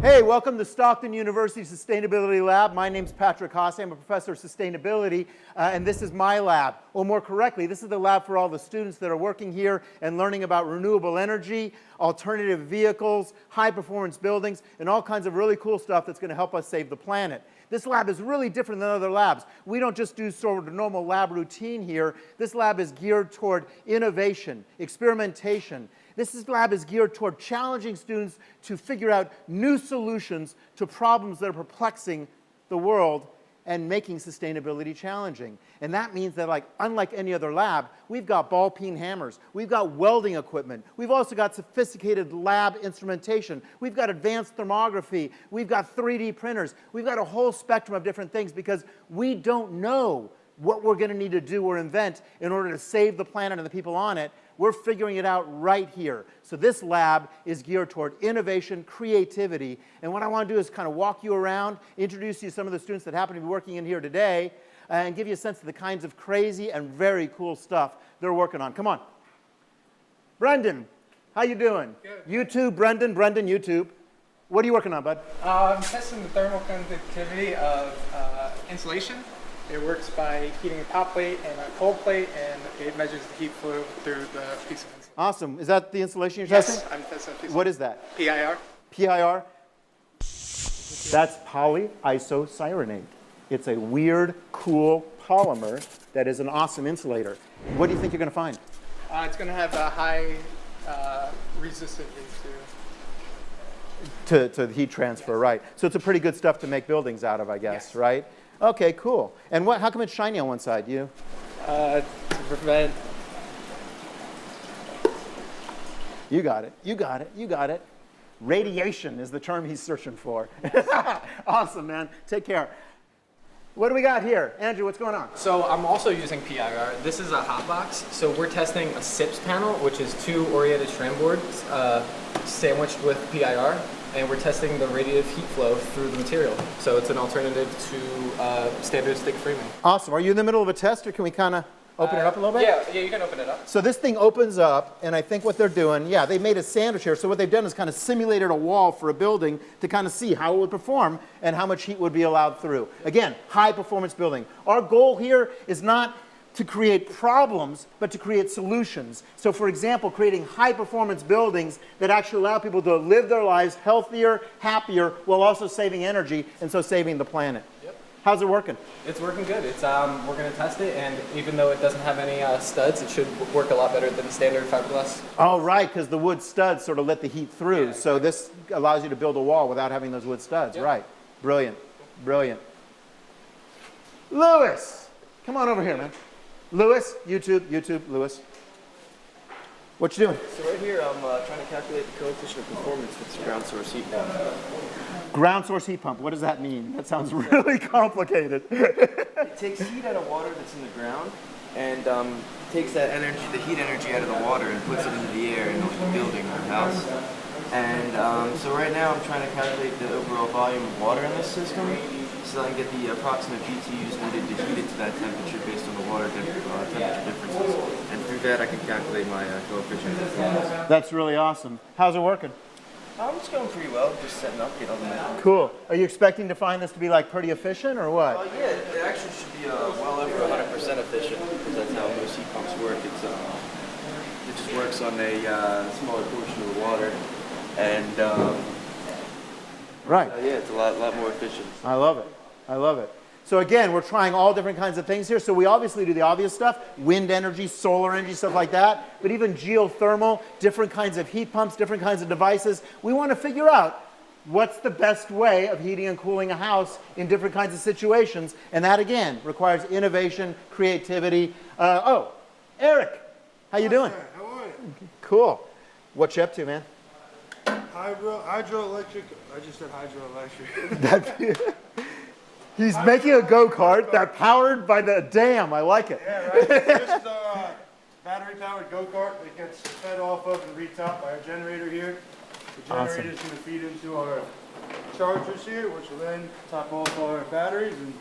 Hey, welcome to Stockton University Sustainability Lab. My name's Patrick Haase. I'm a professor of sustainability, and this is my lab. Or more correctly, this is the lab for all the students that are working here and learning about renewable energy, alternative vehicles, high-performance buildings, and all kinds of really cool stuff that's going to help us save the planet. This lab is really different than other labs. We don't just do sort of normal lab routine here. This lab is geared toward innovation, experimentation. This lab is geared toward challenging students to figure out new solutions to problems that are perplexing the world and making sustainability challenging. And that means that, unlike any other lab, we've got ball-peen hammers, we've got welding equipment, we've also got sophisticated lab instrumentation, we've got advanced thermography, we've got 3D printers, we've got a whole spectrum of different things because we don't know what we're going to need to do or invent in order to save the planet and the people on it. We're figuring it out right here. So this lab is geared toward innovation, creativity, and what I want to do is kind of walk you around, introduce you to some of the students that happen to be working in here today, and give you a sense of the kinds of crazy and very cool stuff they're working on. Come on. Brendan, how you doing? Good. YouTube, Brendan, YouTube. What are you working on, bud? I'm testing the thermal conductivity of insulation. It works by heating a top plate and a cold plate, and it measures the heat flow through the piece of insulation. Awesome. Is that the insulation you're testing? Yes, I'm testing a piece What is that? PIR. PIR? That's polyisocyrenate. It's a weird, cool polymer that is an awesome insulator. What do you think you're going to find? It's going to have a high resistivity To heat transfer, right. So it's a pretty good stuff to make buildings out of, I guess, yes. Right? Okay, cool. And how come it's shiny on one side? to prevent. You got it. Radiation is the term he's searching for. Awesome, man. Take care. What do we got here? Andrew, what's going on? So I'm also using PIR. This is a hot box. So we're testing a SIPS panel, which is 2 oriented strand boards sandwiched with PIR. And we're testing the radiative heat flow through the material. So it's an alternative to standard stick framing. Awesome. Are you in the middle of a test, or can we kind of open it up a little bit? Yeah, you can open it up. So this thing opens up, and I think what they're doing, they made a sandwich here. So what they've done is kind of simulated a wall for a building to kind of see how it would perform and how much heat would be allowed through. Again, high-performance building. Our goal here is not to create problems, but to create solutions. So for example, creating high-performance buildings that actually allow people to live their lives healthier, happier, while also saving energy, and so saving the planet. Yep. How's it working? It's working good. It's we're going to test it, and even though it doesn't have any studs, it should work a lot better than standard fiberglass. Oh, right, because the wood studs sort of let the heat through. Yeah, so this allows you to build a wall without having those wood studs. Yep. Right. Brilliant. Brilliant. Lewis, come on over here, man. Lewis, YouTube, Lewis. What you doing? So right here, I'm trying to calculate the coefficient of performance with this ground source heat pump. Ground source heat pump. What does that mean? That sounds really complicated. It takes heat out of water that's in the ground and takes that energy, the heat energy out of the water, and puts it into the air in the building or house. And so right now I'm trying to calculate the overall volume of water in this system so I can get the approximate BTUs needed to heat it to that temperature based on the water temperature differences. And through that I can calculate my coefficient of performance. That's really awesome. How's it working? It's going pretty well, just setting up, getting on the map. Cool. Are you expecting to find this to be pretty efficient or what? Yeah, it actually should be well over 100% efficient, because that's how most heat pumps work. It just works on a smaller portion of the water, and Right. yeah, it's a lot more efficient. I love it. So again, we're trying all different kinds of things here. So we obviously do the obvious stuff, wind energy, solar energy, stuff like that. But even geothermal, different kinds of heat pumps, different kinds of devices. We want to figure out what's the best way of heating and cooling a house in different kinds of situations. And that, again, requires innovation, creativity. Eric, how you doing? Sir, how are you? Cool. What you up to, man? Hydroelectric. I just said hydroelectric. He's making a go-kart that's powered by the dam. I like it. Yeah, right. This is a battery-powered go-kart that gets fed off of and retopped by our generator here. The Awesome. generator is going to feed into our chargers here, which will then top off our batteries and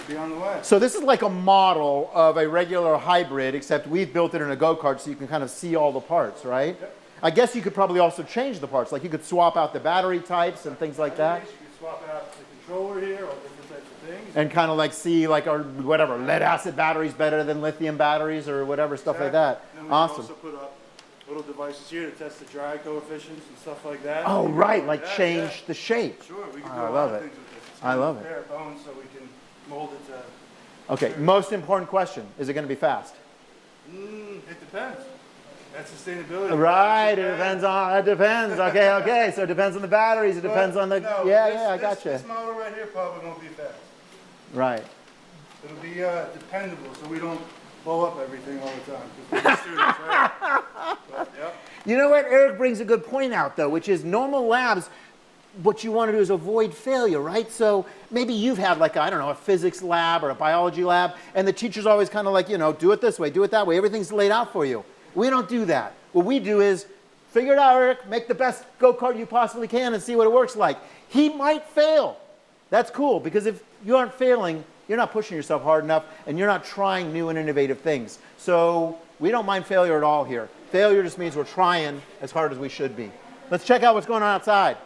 be on the way. So this is like a model of a regular hybrid, except we've built it in a go-kart so you can kind of see all the parts, right? Yep. I guess you could probably also change the parts. Like you could swap out the battery types and things like that. You can swap out the controller here, all different types of things. And kind of like see like, or whatever, lead acid batteries better than lithium batteries or whatever, stuff like that. And then we Awesome. can also put up little devices here to test the drag coefficients and stuff like that. Oh, You can right, do like that, change yeah. the shape. Sure, we can do I a love lot of it. things with this. It's I love kind of it. bare bones, so we can mold it to. Okay, most important question, is it going to be fast? It depends. That's sustainability. Right, it depends on, it depends. Okay, okay, so it depends on the batteries, it depends on the, No, yeah, I got you. This model right here probably won't be fast. Right. It'll be dependable, so we don't blow up everything all the time. 'Cause we're students, right? But, yep. You know what, Eric brings a good point out though, which is normal labs, what you want to do is avoid failure, right? So maybe you've had like, I don't know, a physics lab or a biology lab, and the teacher's always kind of like, you know, do it this way, do it that way, everything's laid out for you. We don't do that. What we do is figure it out, Eric, make the best go-kart you possibly can and see what it works like. He might fail. That's cool, because if you aren't failing, you're not pushing yourself hard enough and you're not trying new and innovative things. So we don't mind failure at all here. Failure just means we're trying as hard as we should be. Let's check out what's going on outside.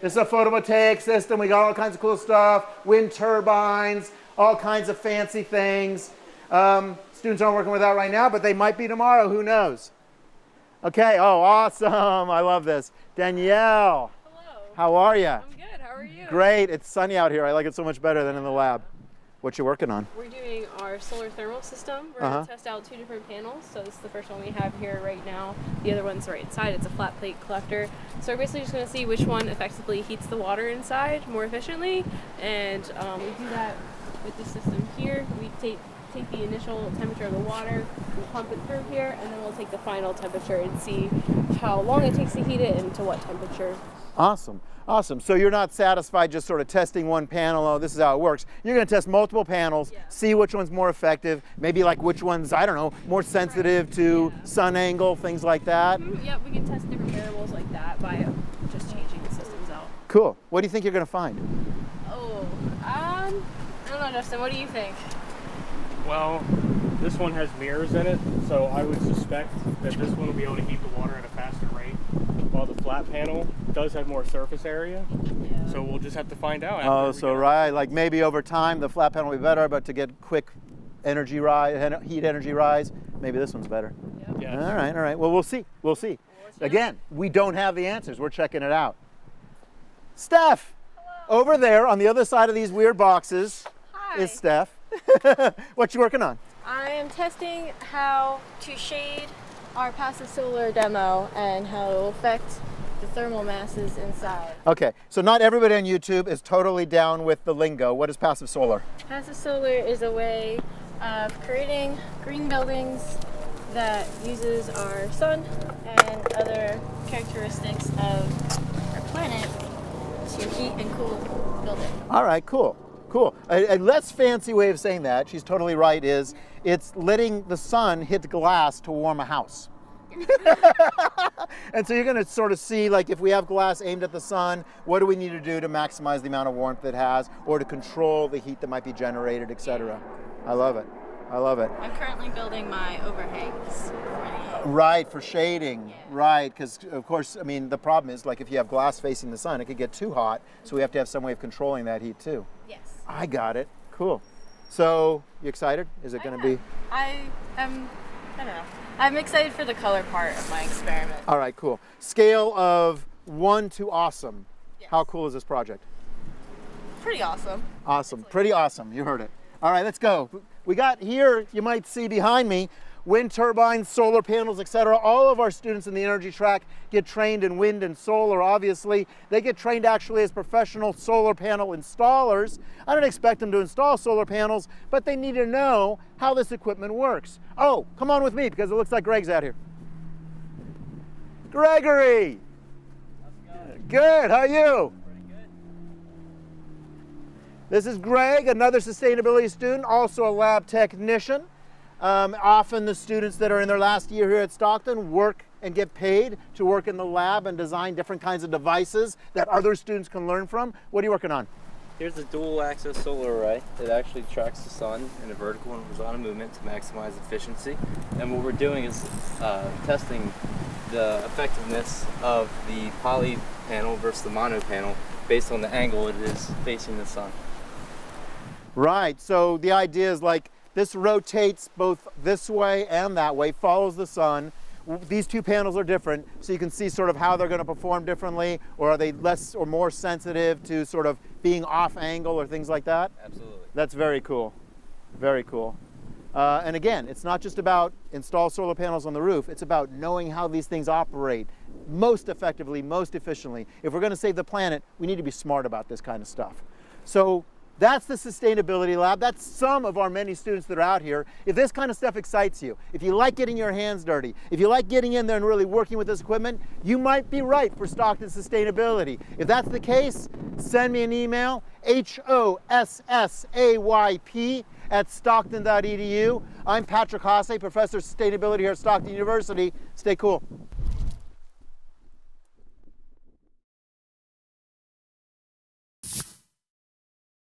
This is a photovoltaic system. We got all kinds of cool stuff, wind turbines, all kinds of fancy things. Students aren't working with that right now, but they might be tomorrow. Who knows? Okay. Oh, awesome. I love this. Danielle. Hello. How are you? I'm good. How are you? Great. It's sunny out here. I like it so much better than in the lab. What you working on? We're doing our solar thermal system. We're going to test out 2 different panels. So this is the first one we have here right now. The other one's right inside. It's a flat plate collector. So we're basically just going to see which one effectively heats the water inside more efficiently. And we do that with the system here. We take the initial temperature of the water, we pump it through here, and then we'll take the final temperature and see how long it takes to heat it and to what temperature. Awesome. Awesome. So you're not satisfied just sort of testing one panel, oh, this is how it works. You're going to test multiple panels, see which one's more effective, maybe like which one's, I don't know, more sensitive to sun angle, things like that. Yep, we can test different variables like that by just changing the systems out. Cool. What do you think you're going to find? Oh, I don't know, Justin, what do you think? Well, this one has mirrors in it, so I would suspect that this one will be able to heat the water at a faster rate, while the flat panel does have more surface area. Yeah. So we'll just have to find out. Oh, so right, like maybe over time the flat panel will be better, but to get quick energy rise, heat energy rise, maybe this one's better. Yep. Yes. All right, all right. Well, we'll see. We'll see. Again, we don't have the answers. We're checking it out. Steph, over there on the other side of these weird boxes is Steph. What you working on? I am testing how to shade our passive solar demo and how it will affect the thermal masses inside. Okay, so not everybody on YouTube is totally down with the lingo. What is passive solar? Passive solar is a way of creating green buildings that uses our sun and other characteristics of our planet to heat and cool buildings. All right, cool. Cool. A less fancy way of saying that, she's totally right, is it's letting the sun hit the glass to warm a house. And so you're going to sort of see, like, if we have glass aimed at the sun, what do we need to do to maximize the amount of warmth it has or to control the heat that might be generated, etc. I love it. I love it. I'm currently building my overhangs for the Right, for shading. Right, because of course, I mean, the problem is, like, if you have glass facing the sun, it could get too hot, so we have to have some way of controlling that heat too. Yes. I got it. Cool. So, you excited? Is it going to be? I don't know. I'm excited for the color part of my experiment. All right, cool. Scale of 1 to awesome. Yes. How cool is this project? Pretty awesome. Awesome. Pretty awesome. You heard it. All right, let's go. We got here, you might see behind me, wind turbines, solar panels, etc. All of our students in the energy track get trained in wind and solar, obviously. They get trained actually as professional solar panel installers. I don't expect them to install solar panels, but they need to know how this equipment works. Oh, come on with me because it looks like Greg's out here. Gregory! Good, how are you? This is Greg, another sustainability student, also a lab technician. Often the students that are in their last year here at Stockton work and get paid to work in the lab and design different kinds of devices that other students can learn from. What are you working on? Here's a dual axis solar array. It actually tracks the sun in a vertical and horizontal movement to maximize efficiency. And what we're doing is testing the effectiveness of the poly panel versus the mono panel based on the angle it is facing the sun. Right, so the idea is like this rotates both this way and that way, follows the sun. These two panels are different, so you can see sort of how they're going to perform differently, or are they less or more sensitive to sort of being off angle or things like that? Absolutely. That's very cool. Very cool. And again, it's not just about install solar panels on the roof, it's about knowing how these things operate most effectively, most efficiently. If we're going to save the planet, we need to be smart about this kind of stuff. So that's the Sustainability Lab. That's some of our many students that are out here. If this kind of stuff excites you, if you like getting your hands dirty, if you like getting in there and really working with this equipment, you might be right for Stockton Sustainability. If that's the case, send me an email, hossayp@stockton.edu. I'm Patrick Hasse, Professor of Sustainability here at Stockton University. Stay cool.